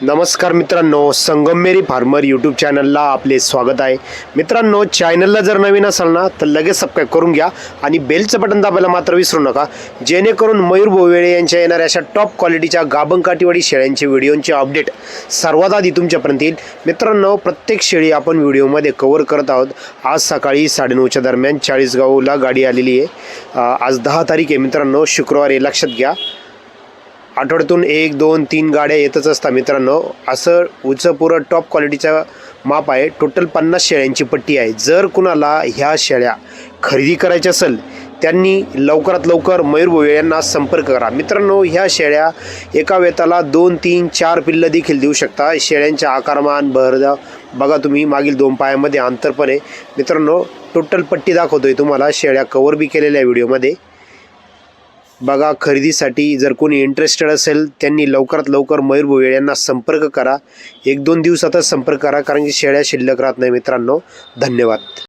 नमस्कार मित्रांनो, संगमेरी farmer YouTube चॅनलला आपले स्वागत आहे। मित्रांनो, चॅनलला जर नवीन असाल ना तर लगेच सबस्क्राइब करून घ्या आणि बेलचं बटन दाबायला मात्र विसरू नका, जेणेकरून मयूर भोवेळे यांच्या येणाऱ्या अशा टॉप क्वालिटीच्या गाभण काठीवाडी शेळ्यांचे व्हिडिओंचे अपडेट सर्वात आधी तुमच्यापर्यंत येईल। मित्रांनो, प्रत्येक शेळी आपण व्हिडिओमध्ये कव्हर करत आहोत। आज सकाळी 9:30च्या दरम्यान चाळीसगावला गाडी आलेली आहे। आज 10 तारीख आहे मित्रांनो, शुक्रवार आहे, लक्षात घ्या। आठवड्यातून 1, 2, 3 गाड्या येतच असतात मित्रांनो। असं उंचं पुरं टॉप क्वालिटीचा माप आहे। टोटल 50 शेळ्यांची पट्टी आहे। जर कुणाला ह्या शेळ्या खरेदी करायच्या असेल त्यांनी लवकरात लवकर मयूर भोवेळे यांना संपर्क करा। मित्रांनो, ह्या शेळ्या एका वेताला 2, 3, 4 पिल्लं देखील देऊ शकता। शेळ्यांच्या आकारमान भरदा बघा तुम्ही, मागील 2 पायामध्ये अंतर पण आहे। मित्रांनो, टोटल पट्टी दाखवतोय तुम्हाला, शेळ्या कव्हर बी केलेल्या व्हिडिओमध्ये बघा। खरेदीसाठी जर कोणी इंटरेस्टेड असेल त्यांनी लवकरात लवकर मयूर भोवेळे यांना संपर्क करा। 1-2 दिवसातच संपर्क करा, कारण की शेळ्या शिल्लक राहत नाही मित्रांनो। धन्यवाद।